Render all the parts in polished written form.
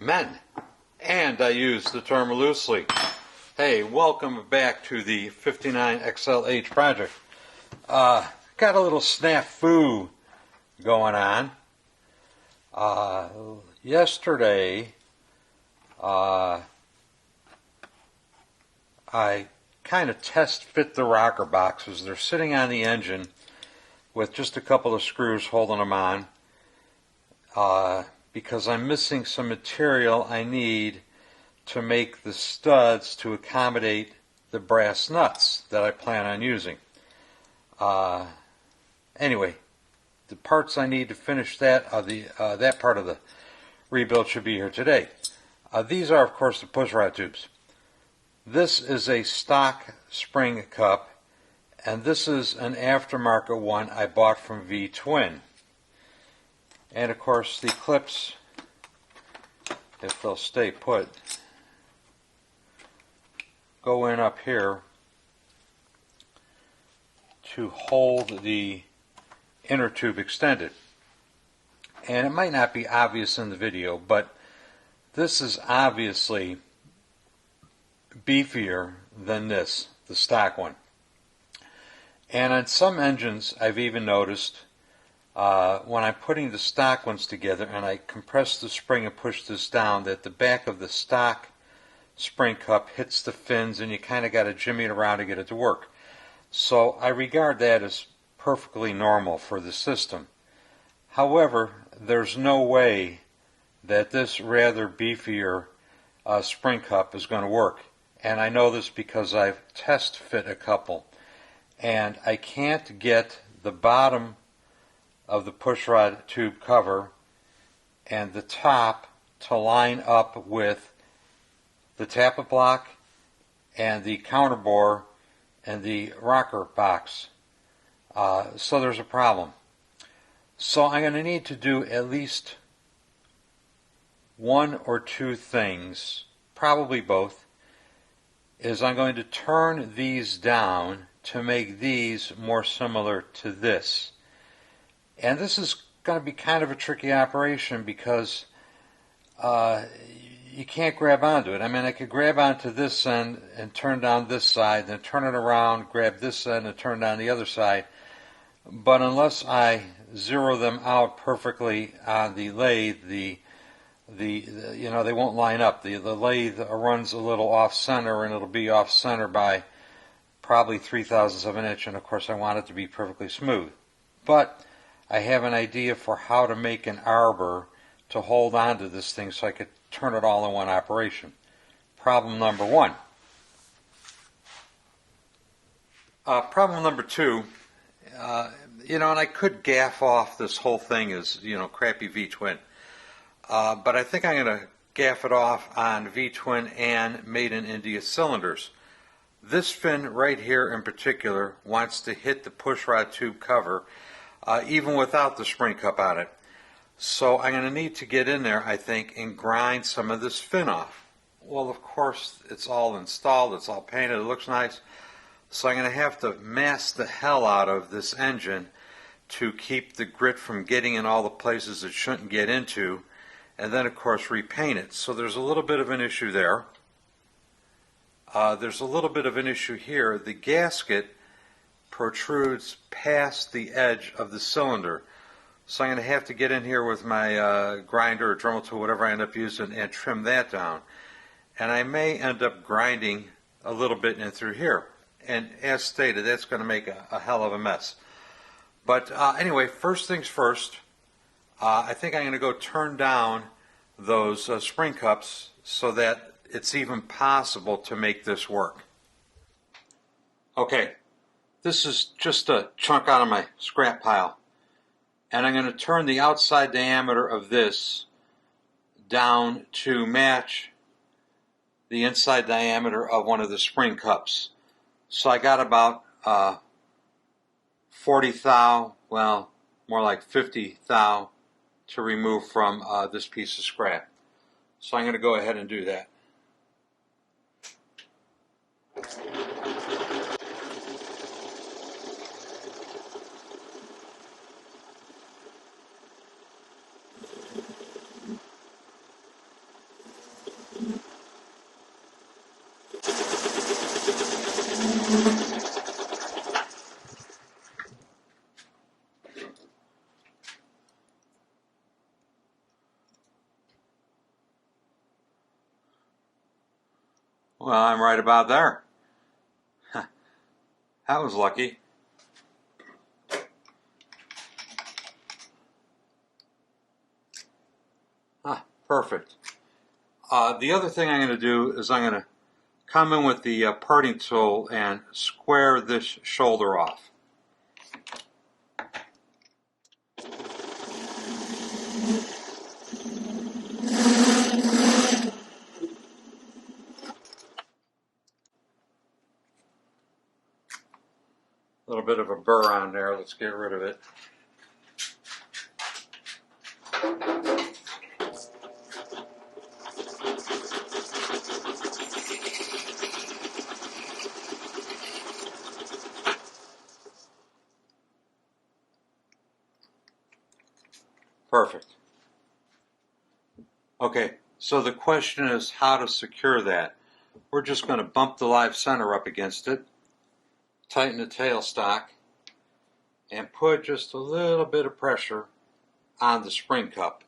men, and I use the term loosely. Hey, welcome back to the 59 XLH project. Got a little snafu going on. Yesterday, I kind of test fit the rocker boxes. They're sitting on the engine with just a couple of screws holding them on because I'm missing some material I need to make the studs to accommodate the brass nuts that I plan on using. Anyway, the parts I need to finish that that part of the rebuild should be here today. These are, of course, the pushrod tubes. This is a stock spring cup, and this is an aftermarket one I bought from XIII. And of course the clips, if they'll stay put, go in up here to hold the inner tube extended. And it might not be obvious in the video, but this is obviously beefier than this, the stock one. And on some engines I've even noticed when I'm putting the stock ones together and I compress the spring and push this down, that the back of the stock spring cup hits the fins and you kind of got to jimmy it around to get it to work. So I regard that as perfectly normal for the system. However, there's no way that this rather beefier spring cup is going to work. And I know this because I've test fit a couple. And I can't get the bottom of the pushrod tube cover and the top to line up with the tappet block and the counterbore and the rocker box. So there's a problem. So I'm going to need to do at least one or two things, probably both, is I'm going to turn these down to make these more similar to this. And this is going to be kind of a tricky operation because you can't grab onto it. I mean, I could grab onto this end and turn down this side, then turn it around, grab this end and turn down the other side. But unless I zero them out perfectly on the lathe, they won't line up. The lathe runs a little off center, and it'll be off center by probably 3/1000 of an inch. And of course, I want it to be perfectly smooth. But I have an idea for how to make an arbor to hold on to this thing so I could turn it all in one operation. Problem number one. Problem number two, and I could gaff off this whole thing as, crappy V-twin. But I think I'm going to gaff it off on V-twin and made in India cylinders. This fin right here in particular wants to hit the pushrod tube cover even without the spring cup on it. So I'm going to need to get in there, I think, and grind some of this fin off. Well, of course, it's all installed, it's all painted, it looks nice. So I'm going to have to mask the hell out of this engine to keep the grit from getting in all the places it shouldn't get into, and then, of course, repaint it. So there's a little bit of an issue there. There's a little bit of an issue here. The gasket protrudes past the edge of the cylinder. So I'm going to have to get in here with my grinder or Dremel tool, whatever I end up using, and trim that down. And I may end up grinding a little bit in through here. And as stated, that's going to make a hell of a mess. But anyway, first things first, I think I'm going to go turn down those spring cups so that it's even possible to make this work. Okay, this is just a chunk out of my scrap pile. And I'm going to turn the outside diameter of this down to match the inside diameter of one of the spring cups. So I got about 40 thou, well, more like 50 thou to remove from this piece of scrap. So I'm going to go ahead and do that. Well, I'm right about there. That was lucky. Perfect. The other thing I'm going to do is I'm going to come in with the parting tool and square this shoulder off. A little bit of a burr on there. Let's get rid of it. Perfect. Okay, so the question is how to secure that. We're just going to bump the live center up against it, tighten the tailstock, and put just a little bit of pressure on the spring cup,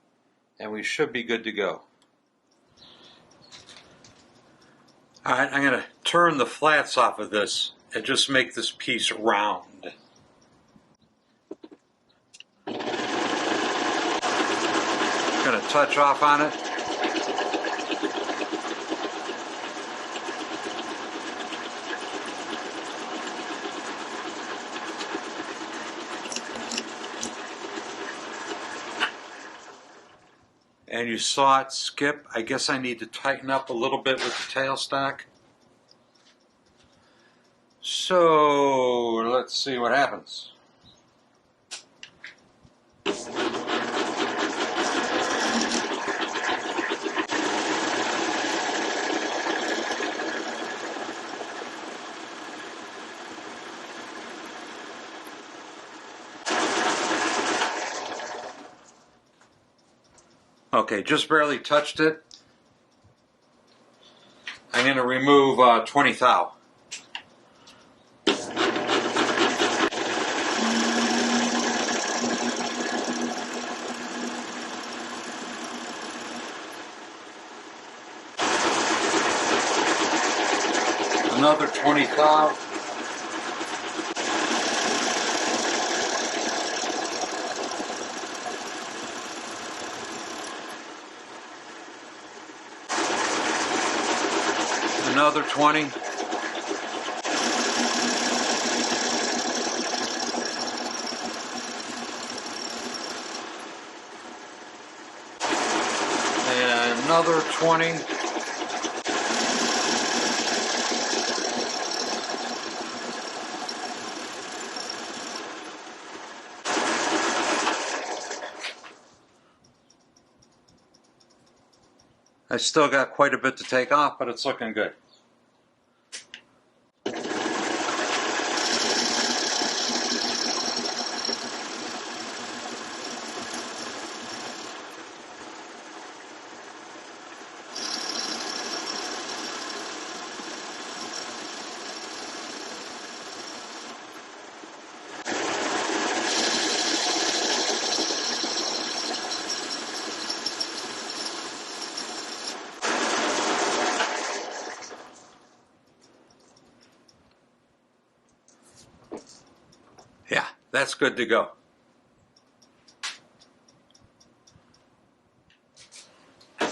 and we should be good to go. Alright, I'm going to turn the flats off of this and just make this piece round. Going to touch off on it. And you saw it skip. I guess I need to tighten up a little bit with the tailstock. So let's see what happens. Okay, just barely touched it. I'm going to remove 20 thou. Another 20 thou. Another 20. And another 20. I still got quite a bit to take off, but it's looking good. Yeah, that's good to go. I'm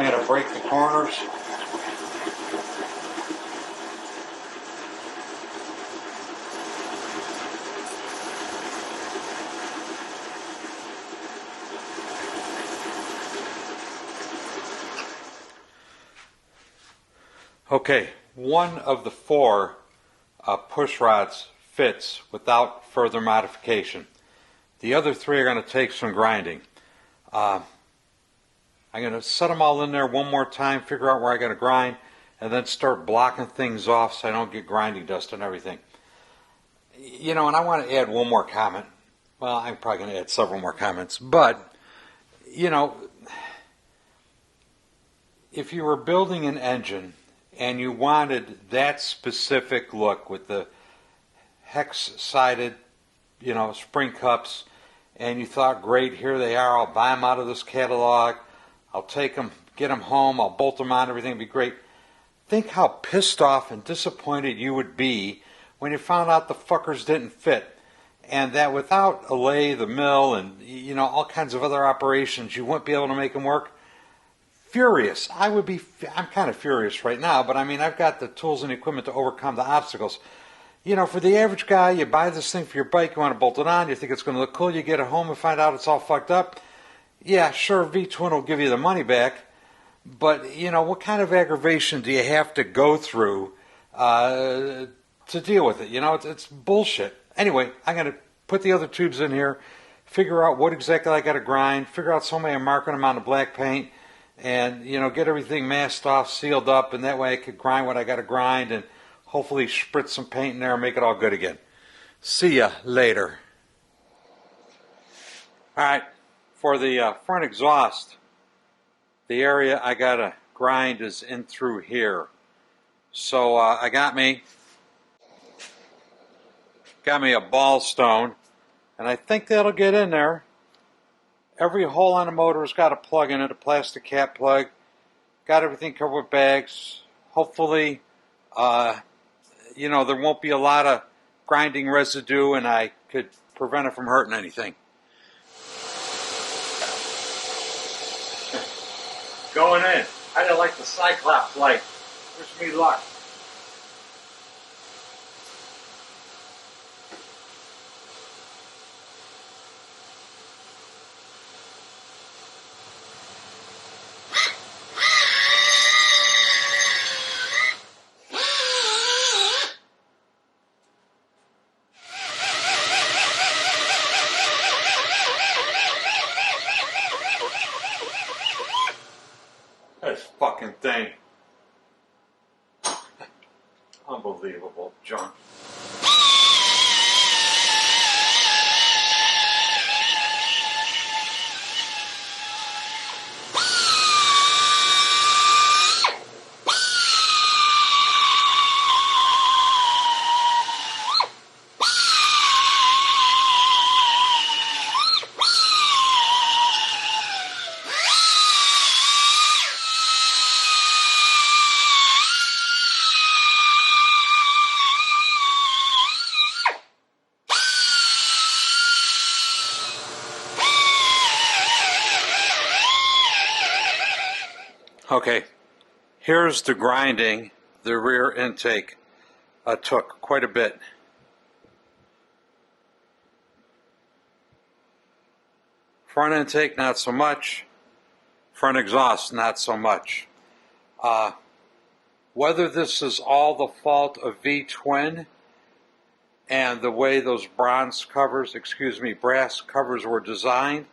going to break the corners. Okay, one of the four push rods fits without further modification. The other three are going to take some grinding. I'm going to set them all in there one more time, figure out where I got to grind, and then start blocking things off so I don't get grinding dust and everything. You know, and I want to add one more comment. Well, I'm probably going to add several more comments, but, you know, if you were building an engine and you wanted that specific look with the hex-sided, you know, spring cups, and you thought, great, here they are, I'll buy them out of this catalog, I'll take them get them home, I'll bolt them on, everything will be great. Think how pissed off and disappointed you would be when you found out the fuckers didn't fit, and that without a lathe, the mill, and all kinds of other operations, you wouldn't be able to make them work. Furious. I'm kind of furious right now, but I mean, I've got the tools and equipment to overcome the obstacles. For the average guy, you buy this thing for your bike, you want to bolt it on, you think it's going to look cool, you get it home and find out it's all fucked up. Yeah, sure, V-twin will give you the money back, but, what kind of aggravation do you have to go through to deal with it? It's bullshit. Anyway, I'm going to put the other tubes in here, figure out what exactly I got to grind, figure out some way of marking them on the black paint, and, get everything masked off, sealed up, and that way I could grind what I got to grind and hopefully spritz some paint in there and make it all good again. See ya later. Alright, for the front exhaust, the area I gotta grind is in through here. So I got me a ball stone, and I think that'll get in there. Every hole on the motor's got a plug in it, a plastic cap plug. Got everything covered with bags. Hopefully, there won't be a lot of grinding residue, and I could prevent it from hurting anything. Going in. I didn't like the Cyclops light. Wish me luck. This fucking thing. Unbelievable junk. Okay, here's the grinding. The rear intake took quite a bit. Front intake, not so much. Front exhaust, not so much. Whether this is all the fault of V-twin and the way those brass covers were designed,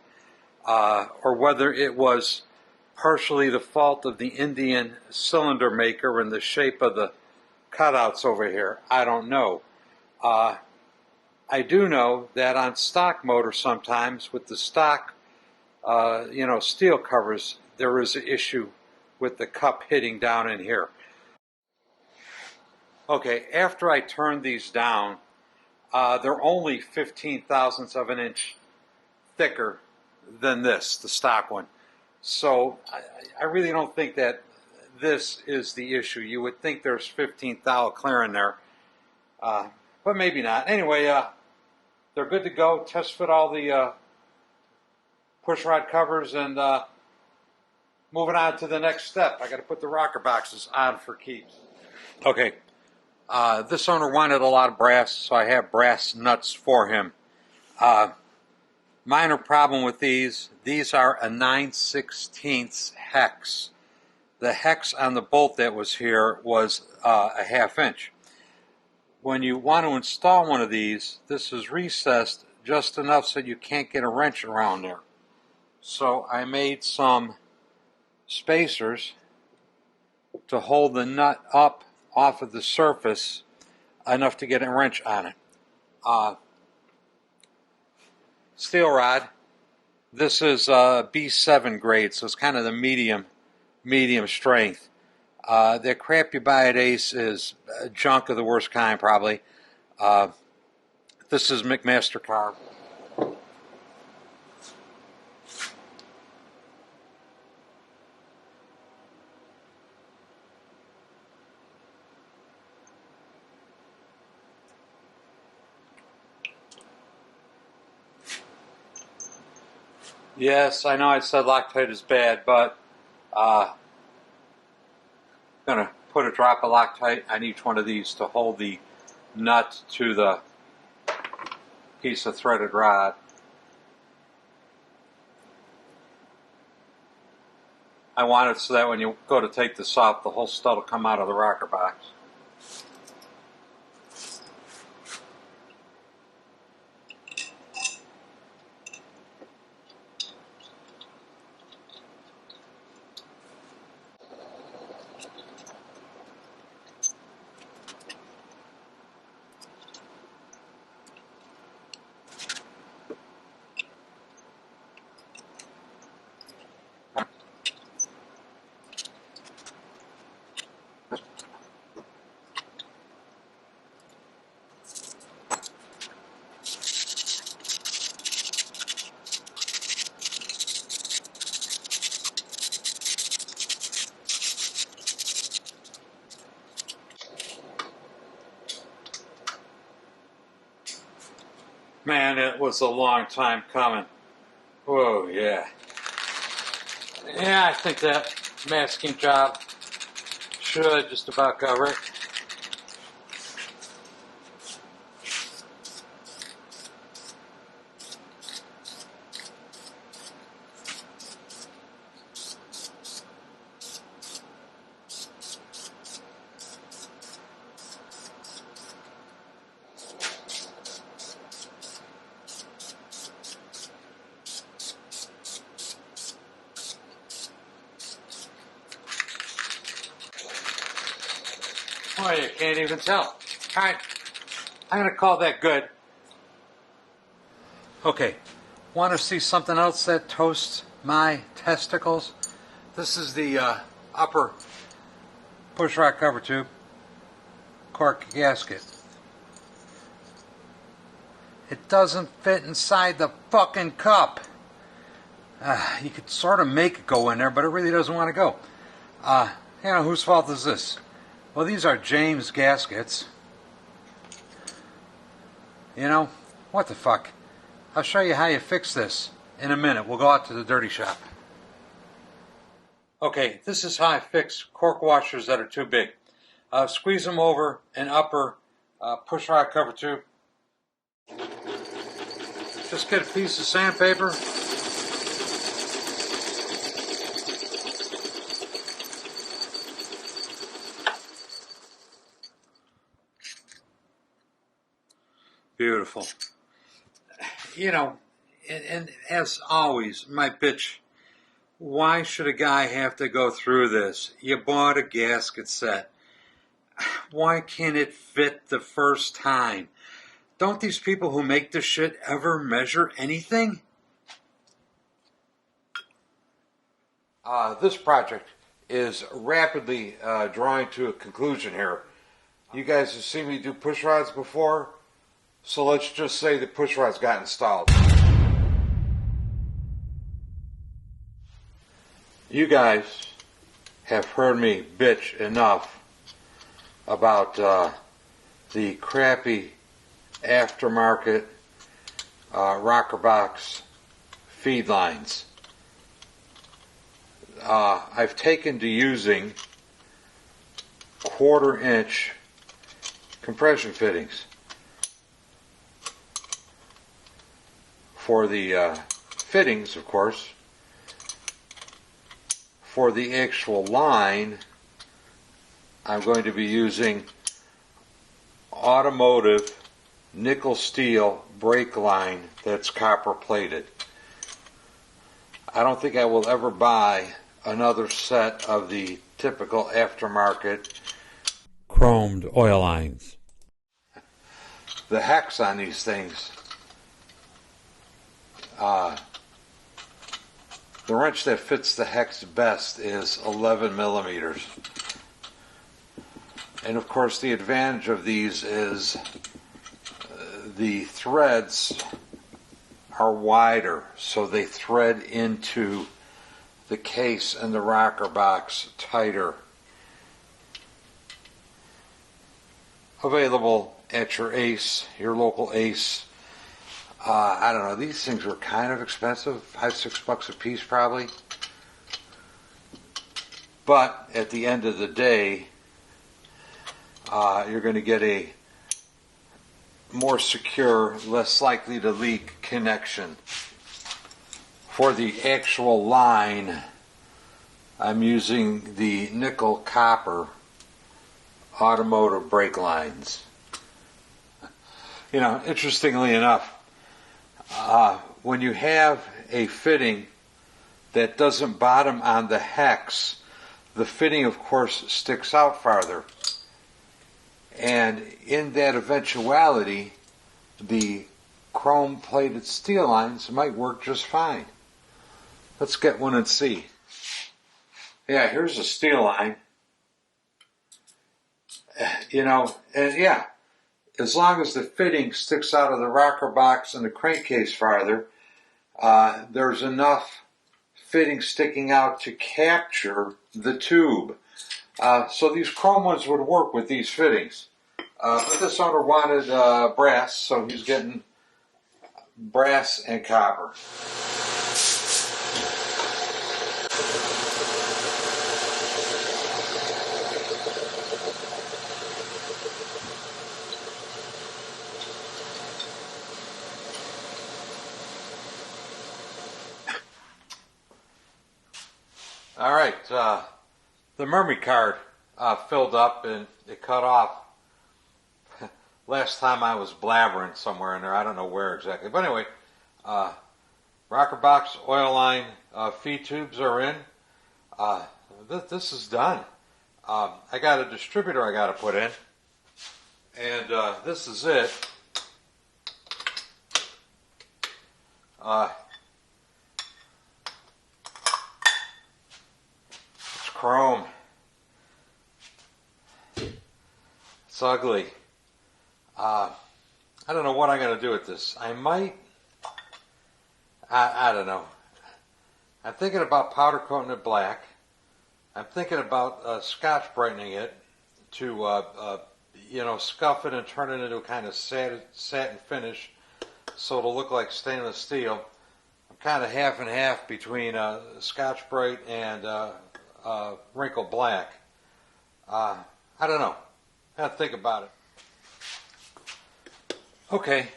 or whether it was partially the fault of the Indian cylinder maker and the shape of the cutouts over here, I don't know. I do know that on stock motors sometimes with the stock, steel covers, there is an issue with the cup hitting down in here. Okay, after I turned these down, they're only 15 thousandths of an inch thicker than this, the stock one. So I really don't think that this is the issue. You would think there's 15 thou clear in there, but maybe not. Anyway, they're good to go. Test fit all the push rod covers, and moving on to the next step. I got to put the rocker boxes on for keeps. Okay, this owner wanted a lot of brass, so I have brass nuts for him. Minor problem with these are a 9/16 hex. The hex on the bolt that was here was a ½ inch. When you want to install one of these, this is recessed just enough so you can't get a wrench around there. So I made some spacers to hold the nut up off of the surface enough to get a wrench on it. Steel rod. This is B7 grade, so it's kind of the medium strength. The crap you buy at Ace is junk of the worst kind, probably. This is McMaster carb. Yes, I know I said Loctite is bad, but I'm going to put a drop of Loctite on each one of these to hold the nut to the piece of threaded rod. I want it so that when you go to take this off, the whole stud will come out of the rocker box. Man, it was a long time coming. Whoa, yeah. Yeah, I think that masking job should just about cover it. Oh, you can't even tell. All right, I'm going to call that good. Okay, want to see something else that toasts my testicles? This is the upper push rod cover tube cork gasket. It doesn't fit inside the fucking cup. You could sort of make it go in there, but it really doesn't want to go. Whose fault is this? Well, these are James gaskets. You know, what the fuck? I'll show you how you fix this in a minute. We'll go out to the dirty shop. Okay, this is how I fix cork washers that are too big. Squeeze them over an upper push rod cover tube. Just get a piece of sandpaper. Beautiful. You know, and as always, my bitch, why should a guy have to go through this? You bought a gasket set. Why can't it fit the first time? Don't these people who make this shit ever measure anything? This project is rapidly drawing to a conclusion here. You guys have seen me do push rods before, so let's just say the push rods got installed. You guys have heard me bitch enough about the crappy aftermarket rocker box feed lines. I've taken to using 1/4-inch compression fittings for the fittings, of course. For the actual line, I'm going to be using automotive nickel steel brake line that's copper plated. I don't think I will ever buy another set of the typical aftermarket chromed oil lines. The hex on these things, the wrench that fits the hex best is 11 millimeters. And of course the advantage of these is the threads are wider, so they thread into the case and the rocker box tighter. Available at your Ace, your local Ace I don't know, these things were kind of expensive, $5-6 a piece probably. But at the end of the day, you're going to get a more secure, less likely to leak connection. For the actual line, I'm using the nickel copper automotive brake lines. You know, interestingly enough, when you have a fitting that doesn't bottom on the hex, the fitting, of course, sticks out farther. And in that eventuality, the chrome-plated steel lines might work just fine. Let's get one and see. Yeah, here's a steel line. You know, and yeah, as long as the fitting sticks out of the rocker box and the crankcase farther, there's enough fitting sticking out to capture the tube. So these chrome ones would work with these fittings. But this owner wanted brass, so he's getting brass and copper. All right, the memory card filled up and it cut off. Last time I was blabbering somewhere in there, I don't know where exactly. But anyway, rocker box, oil line, feed tubes are in. This is done. I got a distributor I got to put in. And this is it. It's chrome. It's ugly. I don't know what I'm going to do with this. I might, I don't know. I'm thinking about powder coating it black. I'm thinking about scotch brightening it to, you know, scuff it and turn it into a kind of satin finish so it'll look like stainless steel. I'm kind of half and half between scotch bright and wrinkle black. I don't know. I have to think about it. Okay,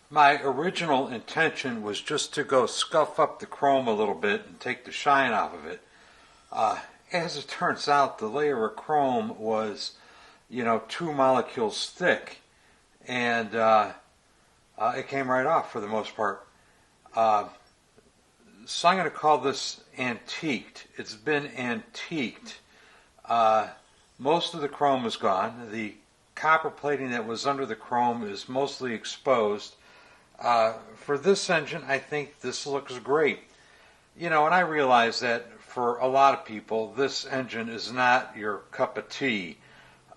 my original intention was just to go scuff up the chrome a little bit and take the shine off of it. As it turns out, the layer of chrome was, you know, 2 molecules thick, and it came right off for the most part. So I'm going to call this antiqued. It's been antiqued. Most of the chrome is gone. The copper plating that was under the chrome is mostly exposed. For this engine, I think this looks great. You know, and I realize that for a lot of people, this engine is not your cup of tea.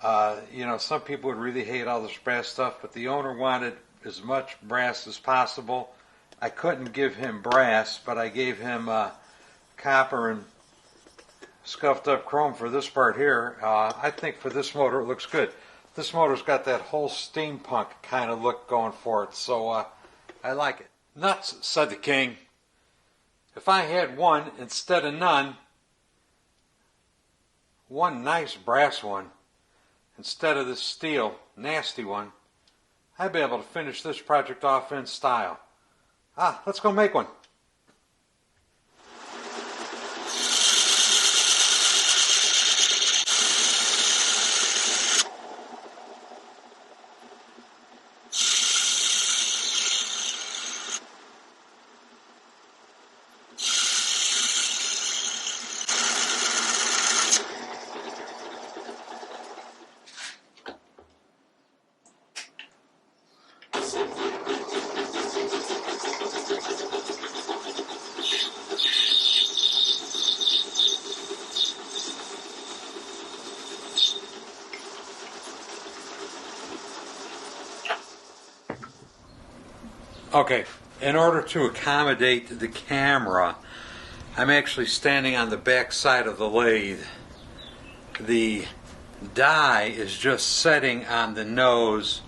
You know, some people would really hate all this brass stuff, but the owner wanted as much brass as possible. I couldn't give him brass, but I gave him copper and scuffed up chrome for this part here. I think for this motor it looks good. This motor's got that whole steampunk kind of look going for it, so I like it. Nuts, said the king. If I had one instead of none, one nice brass one instead of this steel, nasty one, I'd be able to finish this project off in style. Let's go make one. Okay, in order to accommodate the camera, I'm actually standing on the back side of the lathe. The die is just setting on the nose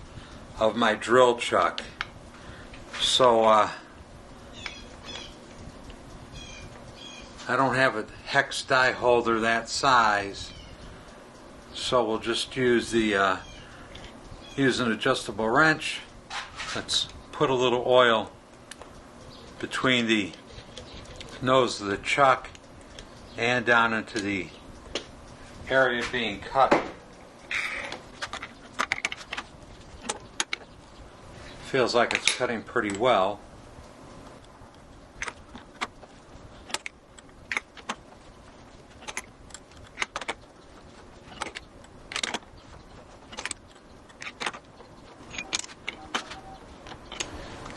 of my drill chuck. So I don't have a hex die holder that size, so we'll just use the use an adjustable wrench. Let's put a little oil between the nose of the chuck and down into the area being cut. Feels like it's cutting pretty well.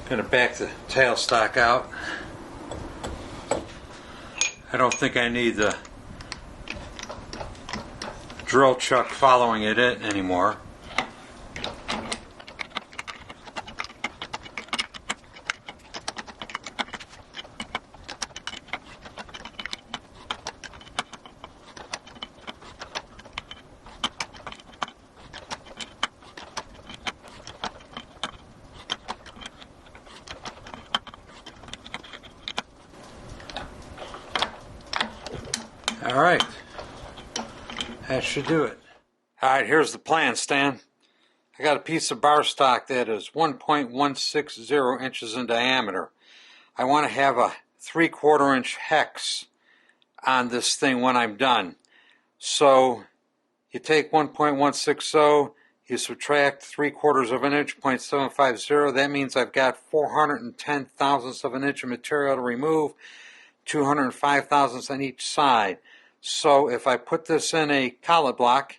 Gonna back the tailstock out. I don't think I need the drill chuck following it in anymore. All right, that should do it. All right, here's the plan, Stan. I got a piece of bar stock that is 1.160 inches in diameter. I want to have a 3/4 inch hex on this thing when I'm done. So you take 1.160, you subtract 3/4 of an inch, 0.750. That means I've got 410 thousandths of an inch of material to remove, 205 thousandths on each side. So if I put this in a collet block,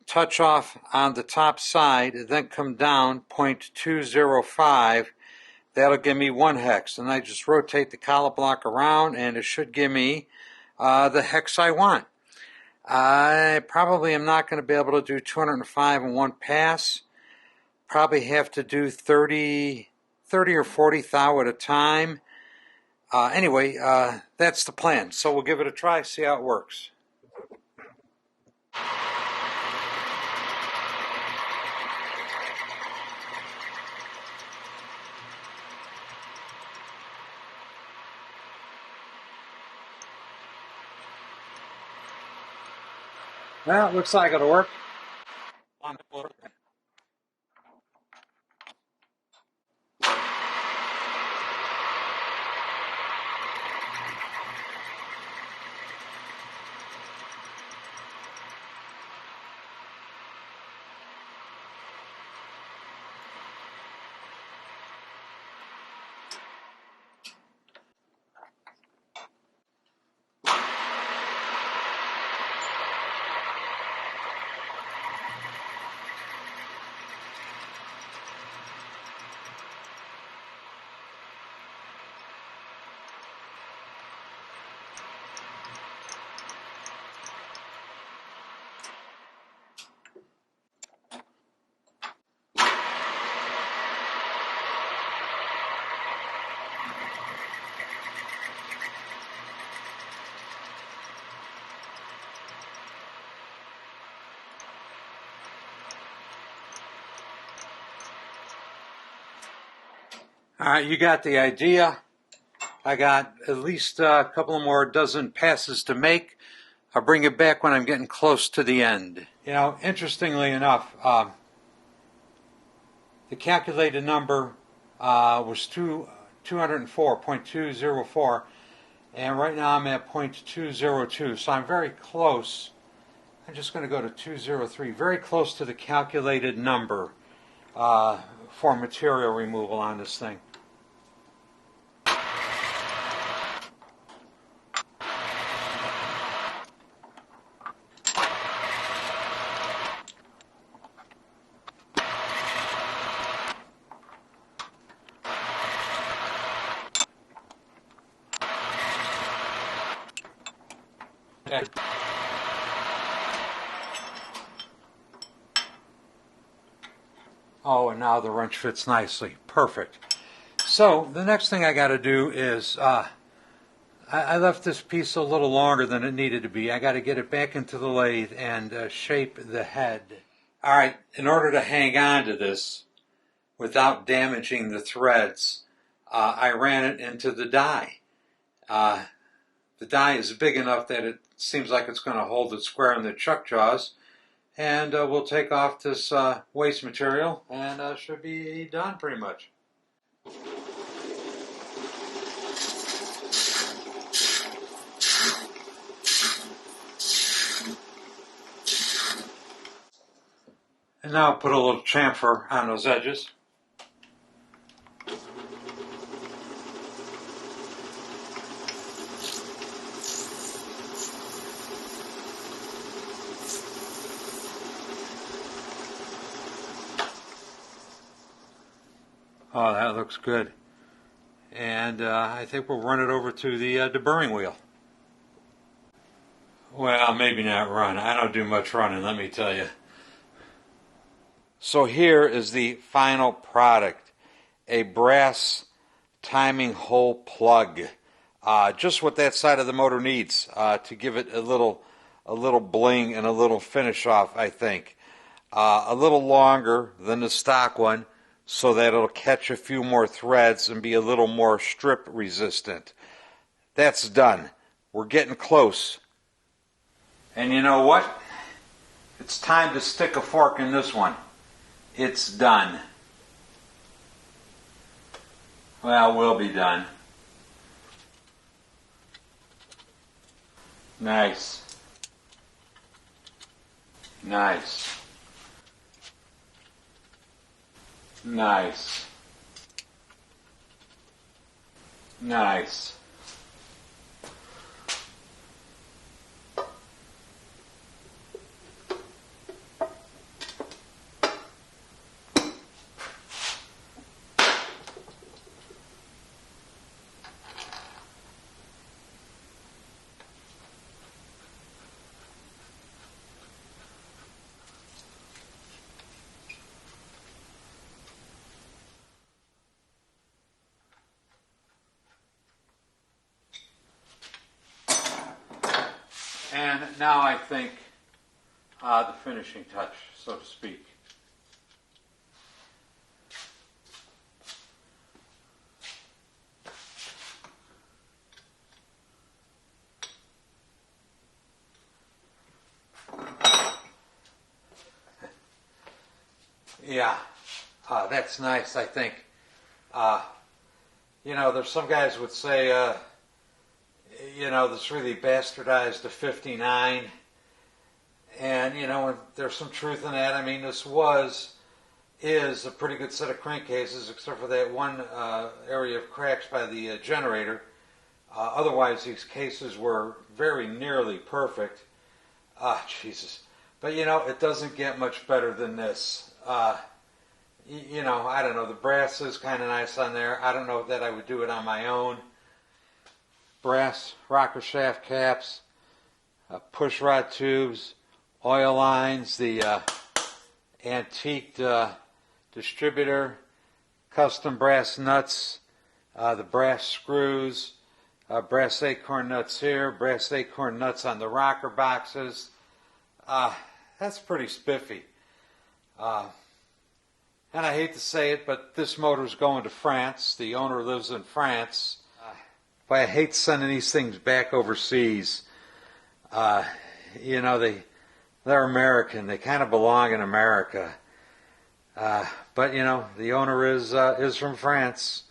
touch off on the top side, then come down 0.205, that'll give me 1 hex. And I just rotate the collet block around and it should give me the hex I want. I probably am not going to be able to do 205 in one pass. Probably have to do 30 or 40 thou at a time. Anyway, that's the plan. So we'll give it a try, see how it works. Well, it looks like it'll work. All right, you got the idea. I got at least a couple more dozen passes to make. I'll bring it back when I'm getting close to the end. You know, interestingly enough, the calculated number was 204.204, and right now I'm at 0.202, so I'm very close. I'm just going to go to 203, very close to the calculated number for material removal on this thing. Oh, and now the wrench fits nicely. Perfect. So the next thing I got to do is I left this piece a little longer than it needed to be. I got to get it back into the lathe and shape the head. All right, in order to hang on to this without damaging the threads, I ran it into the die. The die is big enough that it seems like it's going to hold it square in the chuck jaws. And we'll take off this waste material and should be done pretty much. And now I'll put a little chamfer on those edges. Oh, that looks good. And I think we'll run it over to the deburring wheel. Well, maybe not run. I don't do much running, let me tell you. So here is the final product. A brass timing hole plug. Just what that side of the motor needs to give it a little bling and a little finish off, I think. A little longer than the stock one, so that it'll catch a few more threads and be a little more strip resistant. That's done. We're getting close. And you know what? It's time to stick a fork in this one. It's done. Well, we'll be done. Nice. Nice. Nice. Nice. And now I think the finishing touch, so to speak. Yeah, that's nice, I think. You know, there's some guys would say, you know, this really bastardized the 59. And, you know, there's some truth in that. I mean, this is a pretty good set of crankcases, except for that one area of cracks by the generator. Otherwise, these cases were very nearly perfect. Jesus. But, you know, it doesn't get much better than this. You know, I don't know. The brass is kind of nice on there. I don't know that I would do it on my own. Brass rocker shaft caps, push rod tubes, oil lines, the antiqued distributor, custom brass nuts, the brass screws, brass acorn nuts here, brass acorn nuts on the rocker boxes. That's pretty spiffy. And I hate to say it, but this motor's going to France. The owner lives in France. But I hate sending these things back overseas. You know, they're American. They kind of belong in America. But, you know, the owner is from France.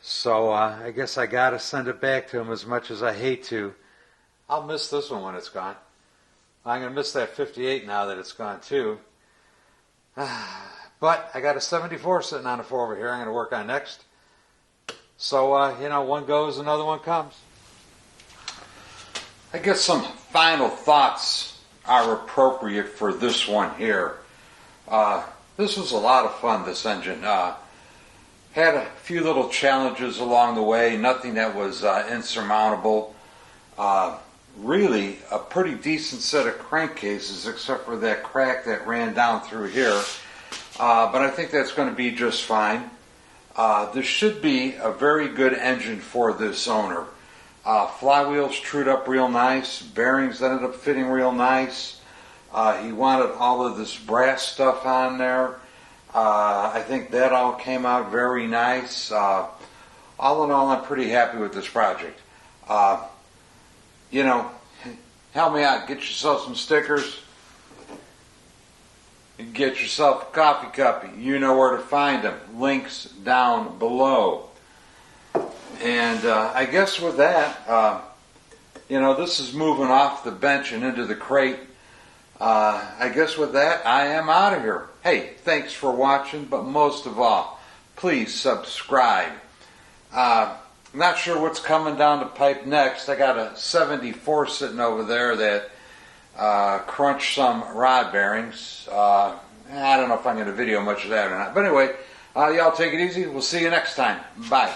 So I guess I got to send it back to him as much as I hate to. I'll miss this one when it's gone. I'm going to miss that 58 now that it's gone too. But I got a 74 sitting on the floor over here I'm going to work on next. So, you know, one goes, another one comes. I guess some final thoughts are appropriate for this one here. This was a lot of fun, this engine. Had a few little challenges along the way, nothing that was insurmountable. Really a pretty decent set of crankcases, except for that crack that ran down through here. But I think that's going to be just fine. This should be a very good engine for this owner. Flywheels trued up real nice. Bearings ended up fitting real nice. He wanted all of this brass stuff on there. I think that all came out very nice. all in all, I'm pretty happy with this project. You know, help me out. Get yourself some stickers. Get yourself a coffee cup. You know where to find them. Links down below. And I guess with that, you know, this is moving off the bench and into the crate. I guess with that, I am out of here. Hey, thanks for watching, but most of all, please subscribe. Not sure what's coming down the pipe next. I got a 74 sitting over there that crunched some rod bearings. I don't know if I'm going to video much of that or not. But anyway, y'all take it easy. We'll see you next time. Bye.